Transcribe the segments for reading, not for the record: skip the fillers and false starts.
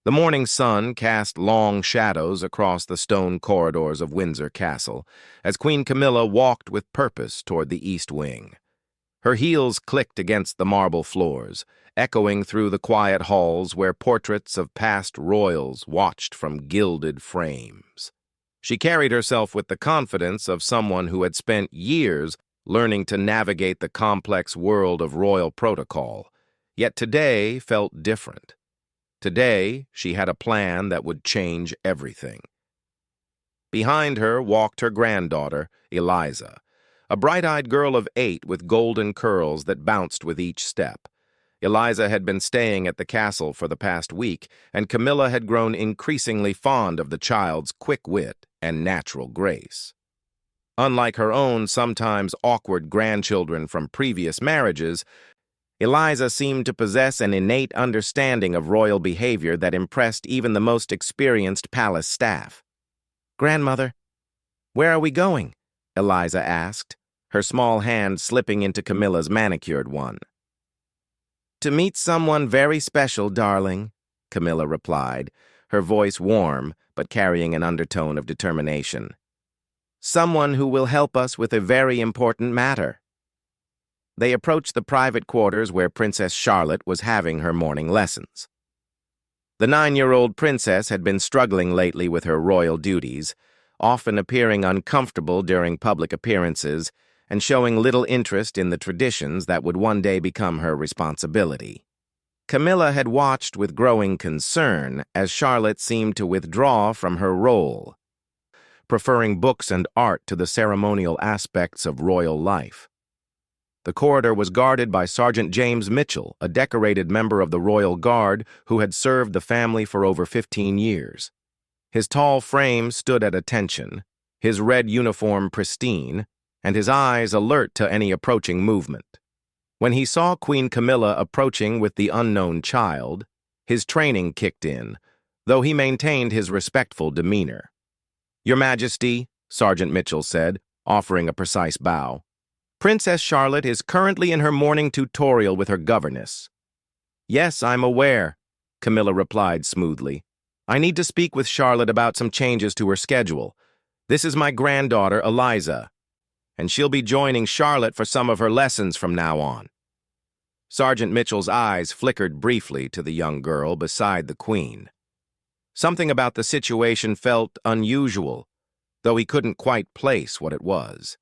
The morning sun cast long shadows across the stone corridors of Windsor Castle as Queen Camilla walked with purpose toward the east wing. Her heels clicked against the marble floors, echoing through the quiet halls where portraits of past royals watched from gilded frames. She carried herself with the confidence of someone who had spent years learning to navigate the complex world of royal protocol, yet today felt different. Today, she had a plan that would change everything. Behind her walked her granddaughter, Eliza, a bright-eyed girl of 8 with golden curls that bounced with each step. Eliza had been staying at the castle for the past week, and Camilla had grown increasingly fond of the child's quick wit and natural grace. Unlike her own sometimes awkward grandchildren from previous marriages, Eliza seemed to possess an innate understanding of royal behavior that impressed even the most experienced palace staff. "Grandmother, where are we going?" Eliza asked, her small hand slipping into Camilla's manicured one. "To meet someone very special, darling," Camilla replied, her voice warm but carrying an undertone of determination. "Someone who will help us with a very important matter." They approached the private quarters where Princess Charlotte was having her morning lessons. The 9-year-old princess had been struggling lately with her royal duties, often appearing uncomfortable during public appearances and showing little interest in the traditions that would one day become her responsibility. Camilla had watched with growing concern as Charlotte seemed to withdraw from her role, preferring books and art to the ceremonial aspects of royal life. The corridor was guarded by Sergeant James Mitchell, a decorated member of the Royal Guard who had served the family for over 15 years. His tall frame stood at attention, his red uniform pristine, and his eyes alert to any approaching movement. When he saw Queen Camilla approaching with the unknown child, his training kicked in, though he maintained his respectful demeanor. "Your Majesty," Sergeant Mitchell said, offering a precise bow, "Princess Charlotte is currently in her morning tutorial with her governess." "Yes, I'm aware," Camilla replied smoothly. "I need to speak with Charlotte about some changes to her schedule. This is my granddaughter, Eliza, and she'll be joining Charlotte for some of her lessons from now on." Sergeant Mitchell's eyes flickered briefly to the young girl beside the Queen. Something about the situation felt unusual, though he couldn't quite place what it was.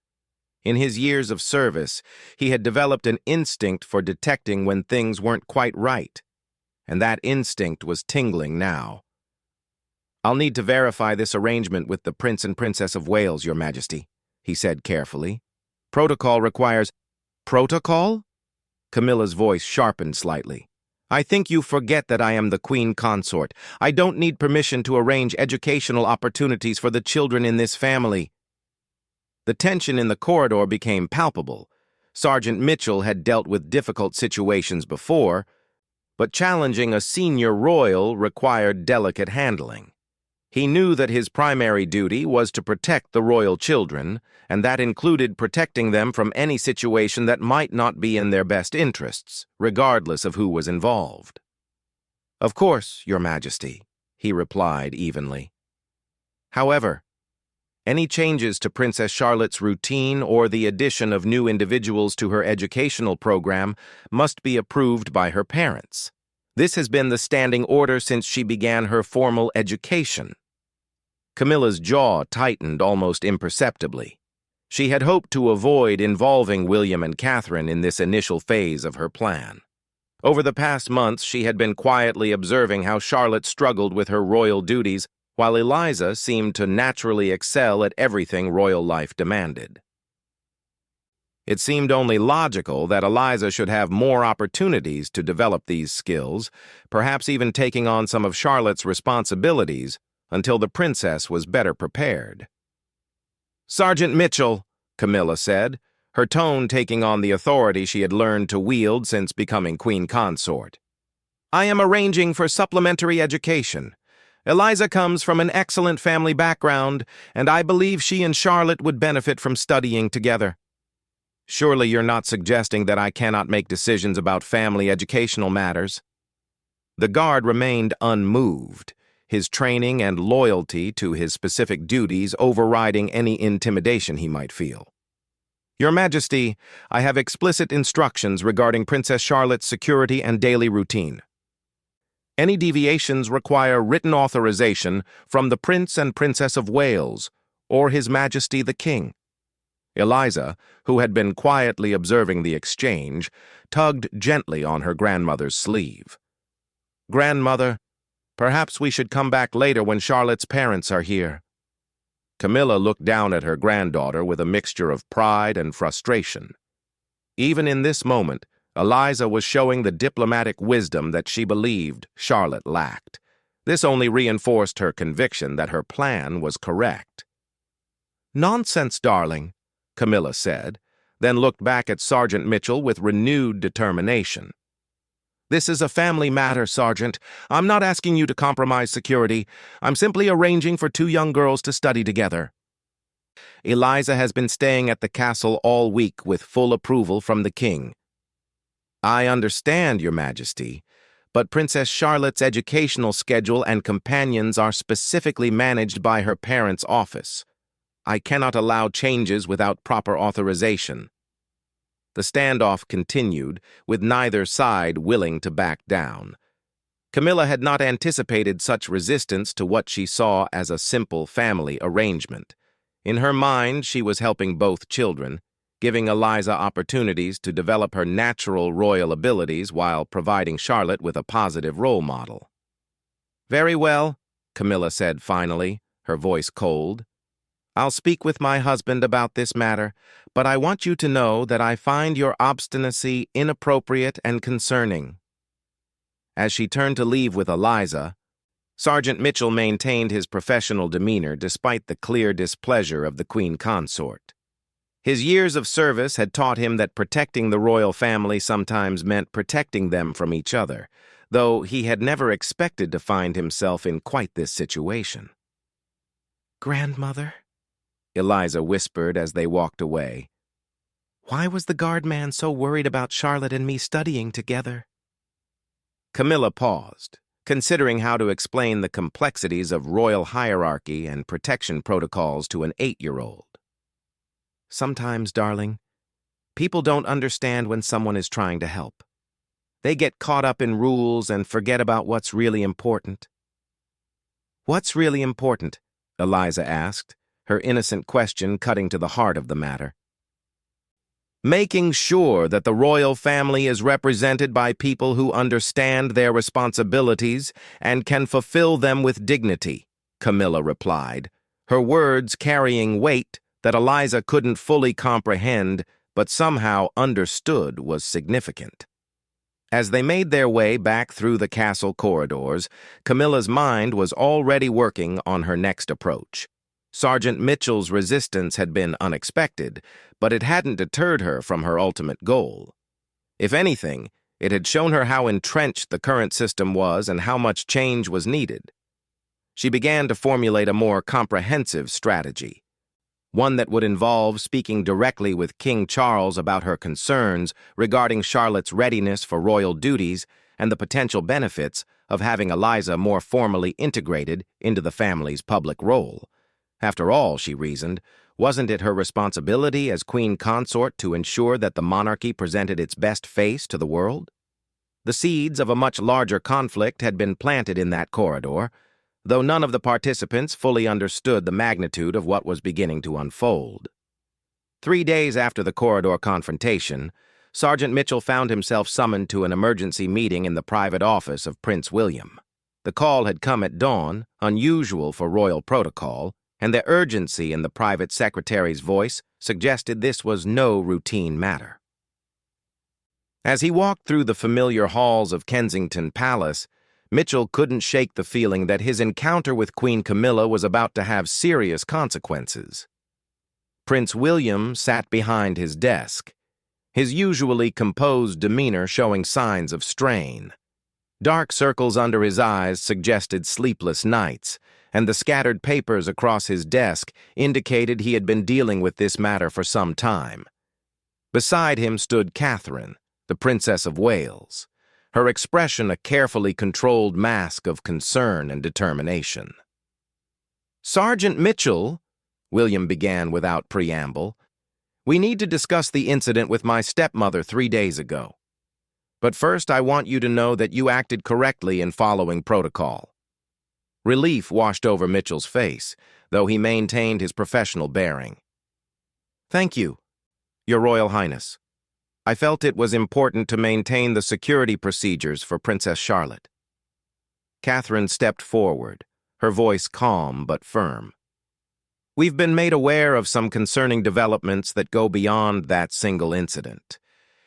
In his years of service, he had developed an instinct for detecting when things weren't quite right, and that instinct was tingling now. "I'll need to verify this arrangement with the Prince and Princess of Wales, Your Majesty," he said carefully. "Protocol requires—" "Protocol?" Camilla's voice sharpened slightly. "I think you forget that I am the Queen Consort. I don't need permission to arrange educational opportunities for the children in this family." The tension in the corridor became palpable. Sergeant Mitchell had dealt with difficult situations before, but challenging a senior royal required delicate handling. He knew that his primary duty was to protect the royal children, and that included protecting them from any situation that might not be in their best interests, regardless of who was involved. "Of course, Your Majesty," he replied evenly. "However, any changes to Princess Charlotte's routine or the addition of new individuals to her educational program must be approved by her parents. This has been the standing order since she began her formal education." Camilla's jaw tightened almost imperceptibly. She had hoped to avoid involving William and Catherine in this initial phase of her plan. Over the past months, she had been quietly observing how Charlotte struggled with her royal duties, while Eliza seemed to naturally excel at everything royal life demanded. It seemed only logical that Eliza should have more opportunities to develop these skills, perhaps even taking on some of Charlotte's responsibilities until the princess was better prepared. "Sergeant Mitchell," Camilla said, her tone taking on the authority she had learned to wield since becoming Queen Consort. "I am arranging for supplementary education. Eliza comes from an excellent family background, and I believe she and Charlotte would benefit from studying together." "Surely you're not suggesting that I cannot make decisions about family educational matters?" The guard remained unmoved, his training and loyalty to his specific duties overriding any intimidation he might feel. "Your Majesty, I have explicit instructions regarding Princess Charlotte's security and daily routine. Any deviations require written authorization from the Prince and Princess of Wales, or His Majesty the King." Eliza, who had been quietly observing the exchange, tugged gently on her grandmother's sleeve. "Grandmother, perhaps we should come back later when Charlotte's parents are here." Camilla looked down at her granddaughter with a mixture of pride and frustration. Even in this moment, Eliza was showing the diplomatic wisdom that she believed Charlotte lacked. This only reinforced her conviction that her plan was correct. "Nonsense, darling," Camilla said, then looked back at Sergeant Mitchell with renewed determination. "This is a family matter, Sergeant. I'm not asking you to compromise security. I'm simply arranging for two young girls to study together. Eliza has been staying at the castle all week with full approval from the king." "I understand, Your Majesty, but Princess Charlotte's educational schedule and companions are specifically managed by her parents' office. I cannot allow changes without proper authorization." The standoff continued, with neither side willing to back down. Camilla had not anticipated such resistance to what she saw as a simple family arrangement. In her mind, she was helping both children, giving Eliza opportunities to develop her natural royal abilities while providing Charlotte with a positive role model. "Very well," Camilla said finally, her voice cold. "I'll speak with my husband about this matter, but I want you to know that I find your obstinacy inappropriate and concerning." As she turned to leave with Eliza, Sergeant Mitchell maintained his professional demeanor despite the clear displeasure of the Queen Consort. His years of service had taught him that protecting the royal family sometimes meant protecting them from each other, though he had never expected to find himself in quite this situation. "Grandmother," Eliza whispered as they walked away, "why was the guardman so worried about Charlotte and me studying together?" Camilla paused, considering how to explain the complexities of royal hierarchy and protection protocols to an 8-year-old. "Sometimes, darling, people don't understand when someone is trying to help. They get caught up in rules and forget about what's really important." "What's really important?" Eliza asked, her innocent question cutting to the heart of the matter. "Making sure that the royal family is represented by people who understand their responsibilities and can fulfill them with dignity," Camilla replied, her words carrying weight that Eliza couldn't fully comprehend but somehow understood was significant. As they made their way back through the castle corridors, Camilla's mind was already working on her next approach. Sergeant Mitchell's resistance had been unexpected, but it hadn't deterred her from her ultimate goal. If anything, it had shown her how entrenched the current system was and how much change was needed. She began to formulate a more comprehensive strategy, one that would involve speaking directly with King Charles about her concerns regarding Charlotte's readiness for royal duties and the potential benefits of having Eliza more formally integrated into the family's public role. After all, she reasoned, wasn't it her responsibility as Queen Consort to ensure that the monarchy presented its best face to the world? The seeds of a much larger conflict had been planted in that corridor, though none of the participants fully understood the magnitude of what was beginning to unfold. 3 days after the corridor confrontation, Sergeant Mitchell found himself summoned to an emergency meeting in the private office of Prince William. The call had come at dawn, unusual for royal protocol, and the urgency in the private secretary's voice suggested this was no routine matter. As he walked through the familiar halls of Kensington Palace, Mitchell couldn't shake the feeling that his encounter with Queen Camilla was about to have serious consequences. Prince William sat behind his desk, his usually composed demeanor showing signs of strain. Dark circles under his eyes suggested sleepless nights, and the scattered papers across his desk indicated he had been dealing with this matter for some time. Beside him stood Catherine, the Princess of Wales. her expression a carefully controlled mask of concern and determination. "Sergeant Mitchell," William began without preamble, "we need to discuss the incident with my stepmother 3 days ago. But first, I want you to know that you acted correctly in following protocol." Relief washed over Mitchell's face, though he maintained his professional bearing. "Thank you, Your Royal Highness. I felt it was important to maintain the security procedures for Princess Charlotte." Catherine stepped forward, her voice calm but firm. "We've been made aware of some concerning developments that go beyond that single incident.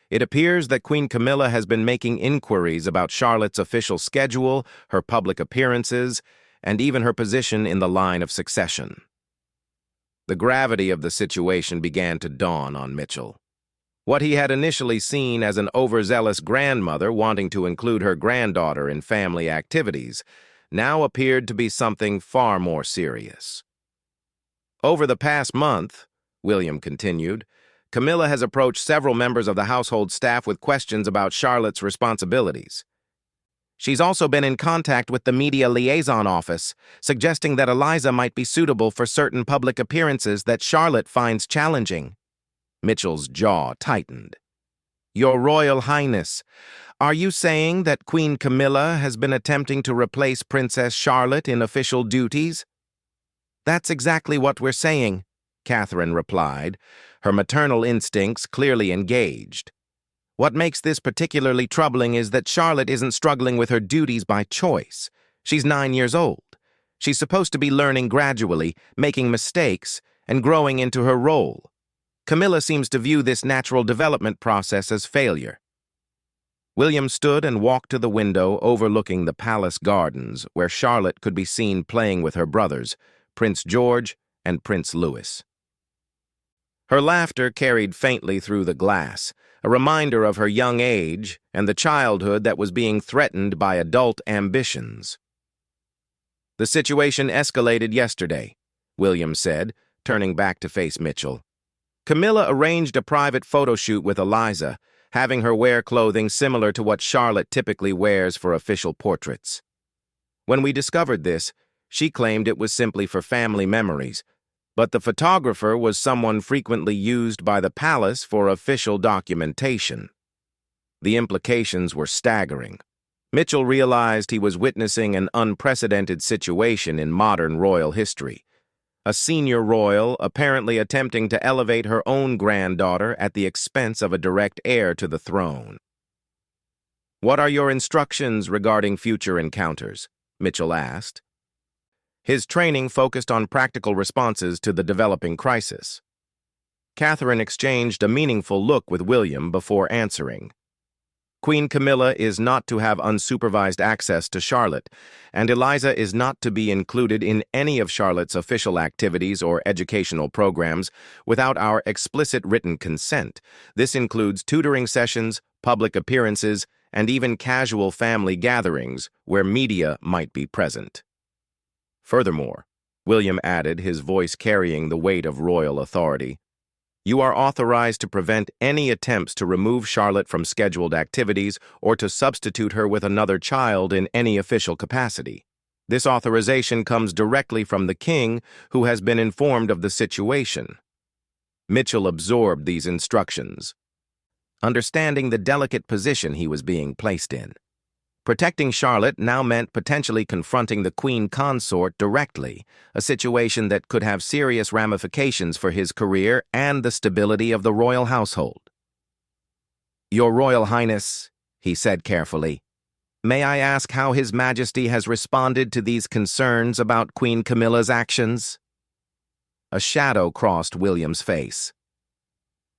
It appears that Queen Camilla has been making inquiries about Charlotte's official schedule, her public appearances, and even her position in the line of succession." The gravity of the situation began to dawn on Mitchell. What he had initially seen as an overzealous grandmother wanting to include her granddaughter in family activities now appeared to be something far more serious. "Over the past month," William continued, "Camilla has approached several members of the household staff with questions about Charlotte's responsibilities. She's also been in contact with the Media Liaison Office, suggesting that Eliza might be suitable for certain public appearances that Charlotte finds challenging." Mitchell's jaw tightened. "Your Royal Highness, are you saying that Queen Camilla has been attempting to replace Princess Charlotte in official duties?" "That's exactly what we're saying," Catherine replied, her maternal instincts clearly engaged. "What makes this particularly troubling is that Charlotte isn't struggling with her duties by choice. She's 9 years old. She's supposed to be learning gradually, making mistakes, and growing into her role. Camilla seems to view this natural development process as failure." William stood and walked to the window overlooking the palace gardens, where Charlotte could be seen playing with her brothers, Prince George and Prince Louis. Her laughter carried faintly through the glass, a reminder of her young age and the childhood that was being threatened by adult ambitions. "The situation escalated yesterday," William said, turning back to face Mitchell. "Camilla arranged a private photo shoot with Eliza, having her wear clothing similar to what Charlotte typically wears for official portraits. When we discovered this, she claimed it was simply for family memories, but the photographer was someone frequently used by the palace for official documentation." The implications were staggering. Mitchell realized he was witnessing an unprecedented situation in modern royal history. A senior royal apparently attempting to elevate her own granddaughter at the expense of a direct heir to the throne. "What are your instructions regarding future encounters?" Mitchell asked. His training focused on practical responses to the developing crisis. Catherine exchanged a meaningful look with William before answering. "Queen Camilla is not to have unsupervised access to Charlotte, and Eliza is not to be included in any of Charlotte's official activities or educational programs without our explicit written consent. This includes tutoring sessions, public appearances, and even casual family gatherings where media might be present." Furthermore, William added, his voice carrying the weight of royal authority, "You are authorized to prevent any attempts to remove Charlotte from scheduled activities or to substitute her with another child in any official capacity. This authorization comes directly from the king, who has been informed of the situation." Mitchell absorbed these instructions, understanding the delicate position he was being placed in. Protecting Charlotte now meant potentially confronting the queen consort directly, a situation that could have serious ramifications for his career and the stability of the royal household. "Your Royal Highness," he said carefully, "may I ask how His Majesty has responded to these concerns about Queen Camilla's actions?" A shadow crossed William's face.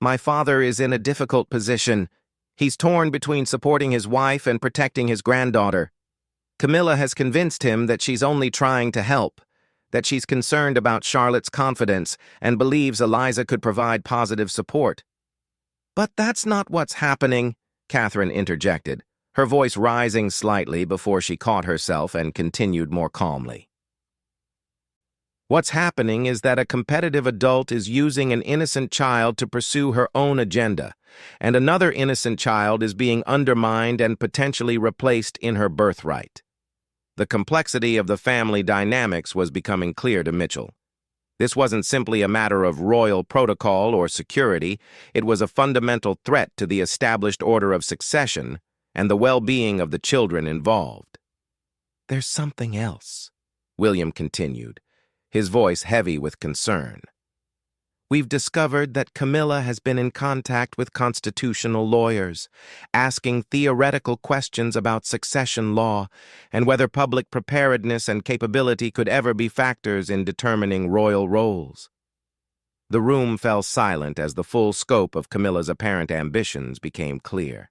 "My father is in a difficult position. He's torn between supporting his wife and protecting his granddaughter. Camilla has convinced him that she's only trying to help, that she's concerned about Charlotte's confidence and believes Eliza could provide positive support." "But that's not what's happening," Catherine interjected, her voice rising slightly before she caught herself and continued more calmly. What's happening is that a competitive adult is using an innocent child to pursue her own agenda, and another innocent child is being undermined and potentially replaced in her birthright. The complexity of the family dynamics was becoming clear to Mitchell. This wasn't simply a matter of royal protocol or security, it was a fundamental threat to the established order of succession and the well-being of the children involved. "There's something else," William continued, his voice heavy with concern. "We've discovered that Camilla has been in contact with constitutional lawyers, asking theoretical questions about succession law and whether public preparedness and capability could ever be factors in determining royal roles." The room fell silent as the full scope of Camilla's apparent ambitions became clear.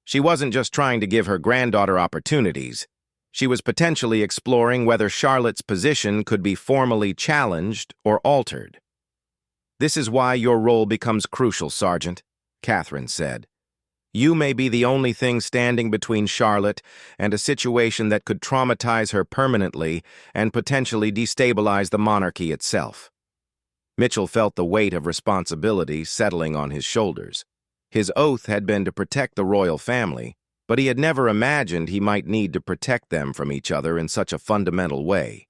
She wasn't just trying to give her granddaughter opportunities. She was potentially exploring whether Charlotte's position could be formally challenged or altered. "This is why your role becomes crucial, Sergeant," Catherine said. "You may be the only thing standing between Charlotte and a situation that could traumatize her permanently and potentially destabilize the monarchy itself." Mitchell felt the weight of responsibility settling on his shoulders. His oath had been to protect the royal family, but he had never imagined he might need to protect them from each other in such a fundamental way.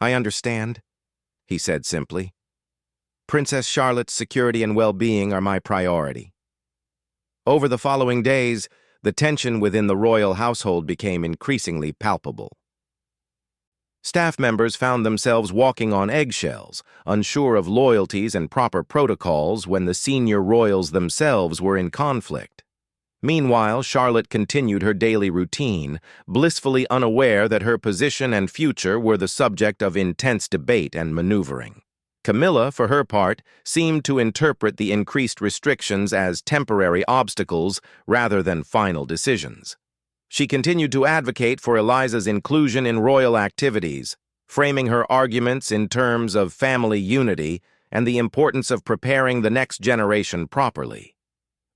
"I understand," he said simply. "Princess Charlotte's security and well-being are my priority." Over the following days, the tension within the royal household became increasingly palpable. Staff members found themselves walking on eggshells, unsure of loyalties and proper protocols when the senior royals themselves were in conflict. Meanwhile, Charlotte continued her daily routine, blissfully unaware that her position and future were the subject of intense debate and maneuvering. Camilla, for her part, seemed to interpret the increased restrictions as temporary obstacles rather than final decisions. She continued to advocate for Eliza's inclusion in royal activities, framing her arguments in terms of family unity and the importance of preparing the next generation properly.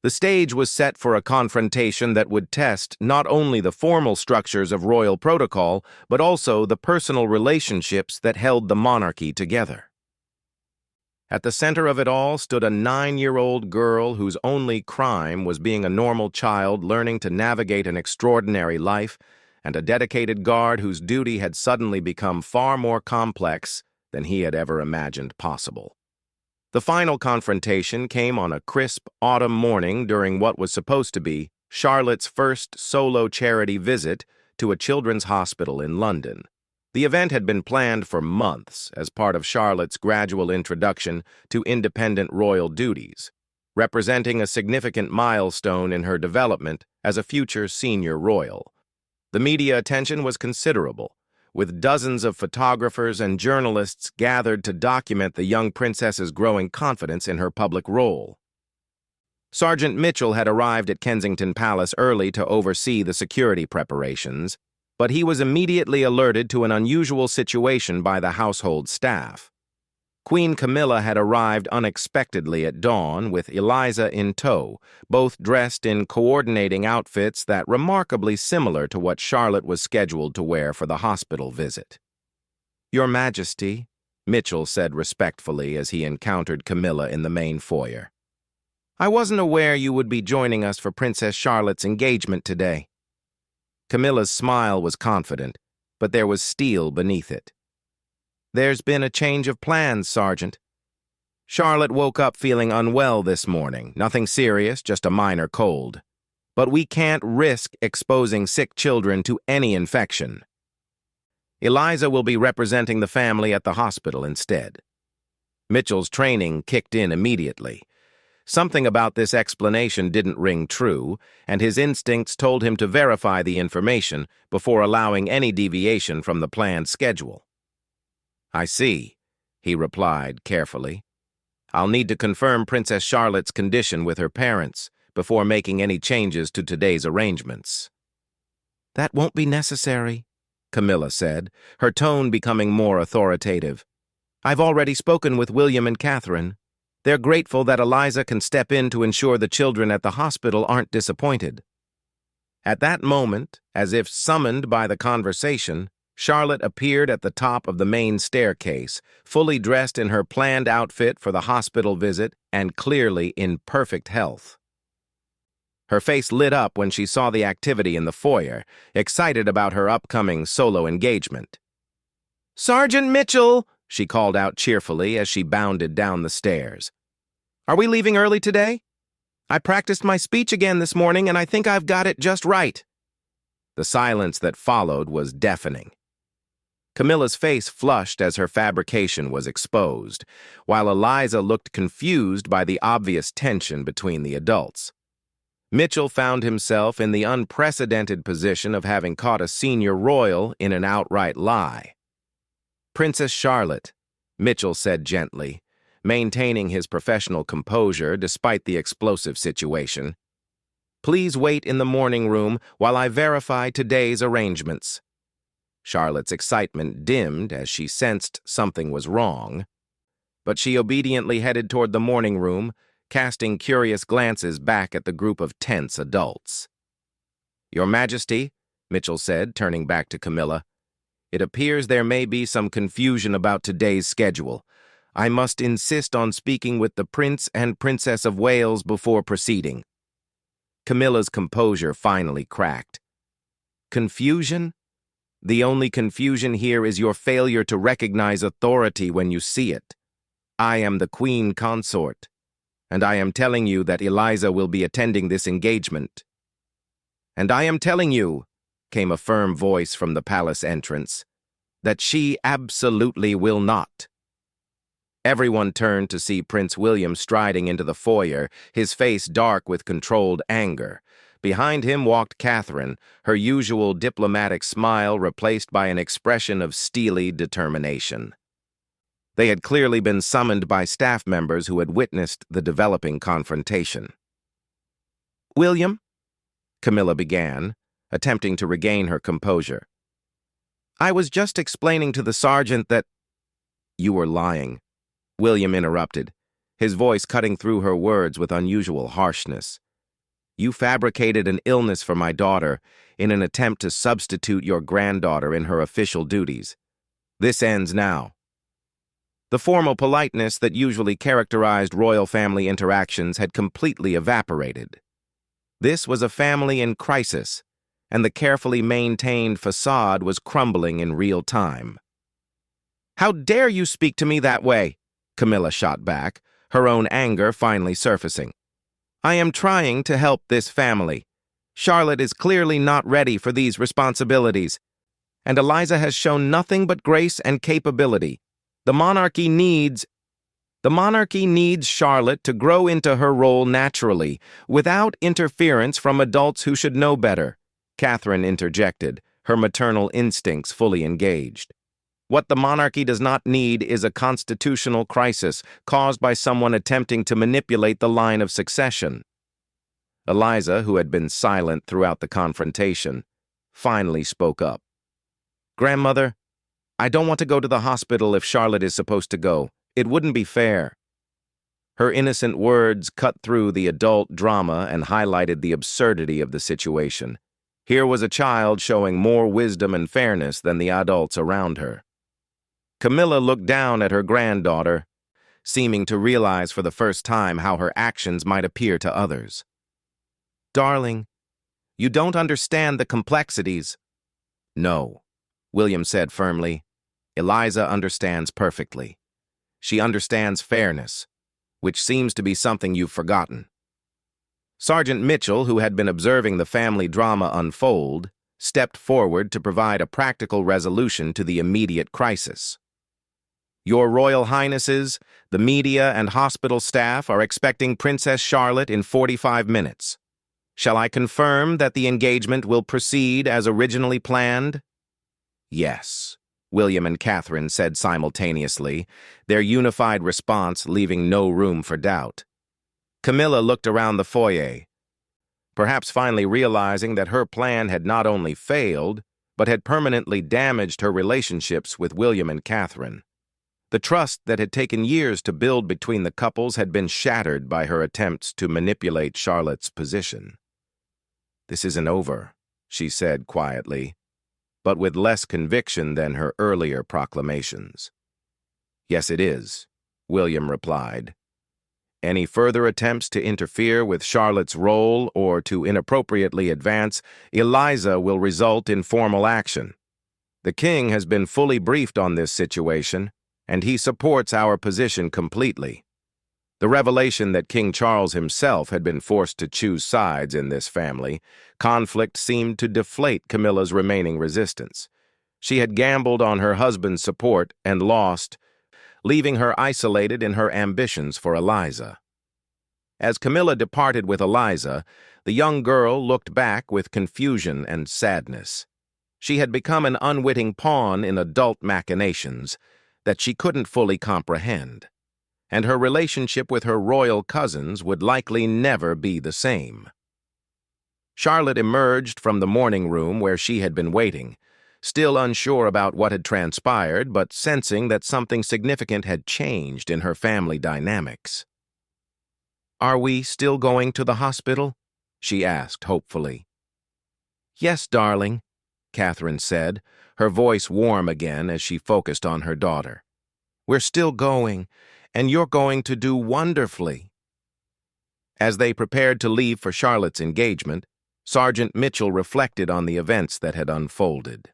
The stage was set for a confrontation that would test not only the formal structures of royal protocol, but also the personal relationships that held the monarchy together. At the center of it all stood a 9-year-old girl whose only crime was being a normal child learning to navigate an extraordinary life, and a dedicated guard whose duty had suddenly become far more complex than he had ever imagined possible. The final confrontation came on a crisp autumn morning during what was supposed to be Charlotte's first solo charity visit to a children's hospital in London. The event had been planned for months as part of Charlotte's gradual introduction to independent royal duties, representing a significant milestone in her development as a future senior royal. The media attention was considerable, with dozens of photographers and journalists gathered to document the young princess's growing confidence in her public role. Sergeant Mitchell had arrived at Kensington Palace early to oversee the security preparations, but he was immediately alerted to an unusual situation by the household staff. Queen Camilla had arrived unexpectedly at dawn with Eliza in tow, both dressed in coordinating outfits that remarkably similar to what Charlotte was scheduled to wear for the hospital visit. "Your Majesty," Mitchell said respectfully as he encountered Camilla in the main foyer. "I wasn't aware you would be joining us for Princess Charlotte's engagement today." Camilla's smile was confident, but there was steel beneath it. "There's been a change of plans, Sergeant. Charlotte woke up feeling unwell this morning. Nothing serious, just a minor cold. But we can't risk exposing sick children to any infection. Eliza will be representing the family at the hospital instead." Mitchell's training kicked in immediately. Something about this explanation didn't ring true, and his instincts told him to verify the information before allowing any deviation from the planned schedule. "I see," he replied carefully. "I'll need to confirm Princess Charlotte's condition with her parents before making any changes to today's arrangements." "That won't be necessary," Camilla said, her tone becoming more authoritative. "I've already spoken with William and Catherine. They're grateful that Eliza can step in to ensure the children at the hospital aren't disappointed." At that moment, as if summoned by the conversation, Charlotte appeared at the top of the main staircase, fully dressed in her planned outfit for the hospital visit and clearly in perfect health. Her face lit up when she saw the activity in the foyer, excited about her upcoming solo engagement. "Sergeant Mitchell!" she called out cheerfully as she bounded down the stairs. "Are we leaving early today? I practiced my speech again this morning and I think I've got it just right." The silence that followed was deafening. Camilla's face flushed as her fabrication was exposed, while Eliza looked confused by the obvious tension between the adults. Mitchell found himself in the unprecedented position of having caught a senior royal in an outright lie. "Princess Charlotte," Mitchell said gently, maintaining his professional composure despite the explosive situation, "please wait in the morning room while I verify today's arrangements." Charlotte's excitement dimmed as she sensed something was wrong, but she obediently headed toward the morning room, casting curious glances back at the group of tense adults. "Your Majesty," Mitchell said, turning back to Camilla, "it appears there may be some confusion about today's schedule. I must insist on speaking with the Prince and Princess of Wales before proceeding." Camilla's composure finally cracked. "Confusion? The only confusion here is your failure to recognize authority when you see it. I am the Queen Consort, and I am telling you that Eliza will be attending this engagement." "And I am telling you," came a firm voice from the palace entrance, "that she absolutely will not." Everyone turned to see Prince William striding into the foyer, his face dark with controlled anger. Behind him walked Catherine, her usual diplomatic smile replaced by an expression of steely determination. They had clearly been summoned by staff members who had witnessed the developing confrontation. "William," Camilla began, attempting to regain her composure, "I was just explaining to the sergeant that—" "You were lying," William interrupted, his voice cutting through her words with unusual harshness. "You fabricated an illness for my daughter in an attempt to substitute your granddaughter in her official duties. This ends now." The formal politeness that usually characterized royal family interactions had completely evaporated. This was a family in crisis, and the carefully maintained facade was crumbling in real time. "How dare you speak to me that way?" Camilla shot back, her own anger finally surfacing. "I am trying to help this family. Charlotte is clearly not ready for these responsibilities, and Eliza has shown nothing but grace and capability. The monarchy needs Charlotte to grow into her role naturally, without interference from adults who should know better," Catherine interjected, her maternal instincts fully engaged. "What the monarchy does not need is a constitutional crisis caused by someone attempting to manipulate the line of succession." Eliza, who had been silent throughout the confrontation, finally spoke up. "Grandmother, I don't want to go to the hospital if Charlotte is supposed to go. It wouldn't be fair." Her innocent words cut through the adult drama and highlighted the absurdity of the situation. Here was a child showing more wisdom and fairness than the adults around her. Camilla looked down at her granddaughter, seeming to realize for the first time how her actions might appear to others. "Darling, you don't understand the complexities." "No," William said firmly. "Eliza understands perfectly. She understands fairness, which seems to be something you've forgotten." Sergeant Mitchell, who had been observing the family drama unfold, stepped forward to provide a practical resolution to the immediate crisis. "Your Royal Highnesses, the media and hospital staff are expecting Princess Charlotte in 45 minutes. Shall I confirm that the engagement will proceed as originally planned?" "Yes," William and Catherine said simultaneously, their unified response leaving no room for doubt. Camilla looked around the foyer, perhaps finally realizing that her plan had not only failed, but had permanently damaged her relationships with William and Catherine. The trust that had taken years to build between the couples had been shattered by her attempts to manipulate Charlotte's position. "This isn't over," she said quietly, but with less conviction than her earlier proclamations. "Yes, it is," William replied. "Any further attempts to interfere with Charlotte's role or to inappropriately advance Eliza will result in formal action. The king has been fully briefed on this situation, and he supports our position completely." The revelation that King Charles himself had been forced to choose sides in this family conflict seemed to deflate Camilla's remaining resistance. She had gambled on her husband's support and lost, leaving her isolated in her ambitions for Eliza. As Camilla departed with Eliza, the young girl looked back with confusion and sadness. She had become an unwitting pawn in adult machinations that she couldn't fully comprehend, and her relationship with her royal cousins would likely never be the same. Charlotte emerged from the morning room where she had been waiting, still unsure about what had transpired, but sensing that something significant had changed in her family dynamics. "Are we still going to the hospital?" she asked hopefully. "Yes, darling," Catherine said, her voice warm again as she focused on her daughter. "We're still going, and you're going to do wonderfully." As they prepared to leave for Charlotte's engagement, Sergeant Mitchell reflected on the events that had unfolded.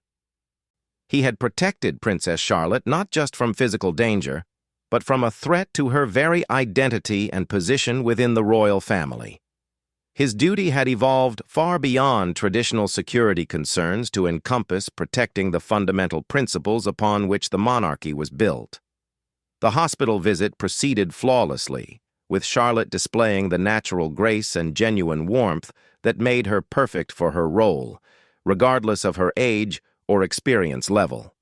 He had protected Princess Charlotte not just from physical danger, but from a threat to her very identity and position within the royal family. His duty had evolved far beyond traditional security concerns to encompass protecting the fundamental principles upon which the monarchy was built. The hospital visit proceeded flawlessly, with Charlotte displaying the natural grace and genuine warmth that made her perfect for her role, regardless of her age or experience level.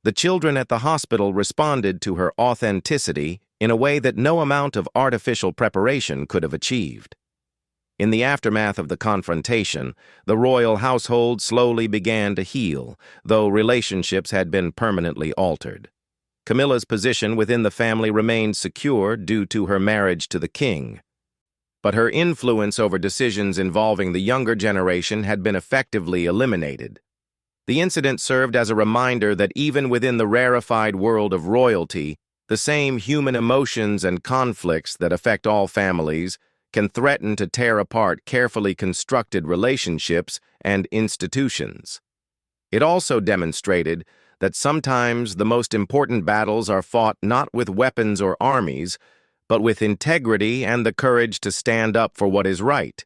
The children at the hospital responded to her authenticity in a way that no amount of artificial preparation could have achieved. In the aftermath of the confrontation, the royal household slowly began to heal, though relationships had been permanently altered. Camilla's position within the family remained secure due to her marriage to the king, but her influence over decisions involving the younger generation had been effectively eliminated. The incident served as a reminder that even within the rarefied world of royalty, the same human emotions and conflicts that affect all families can threaten to tear apart carefully constructed relationships and institutions. It also demonstrated that sometimes the most important battles are fought not with weapons or armies, but with integrity and the courage to stand up for what is right,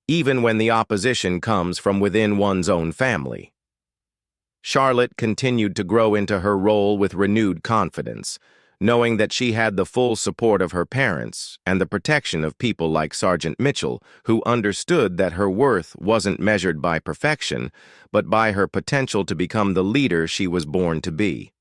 even when the opposition comes from within one's own family. Charlotte continued to grow into her role with renewed confidence, knowing that she had the full support of her parents and the protection of people like Sergeant Mitchell, who understood that her worth wasn't measured by perfection, but by her potential to become the leader she was born to be.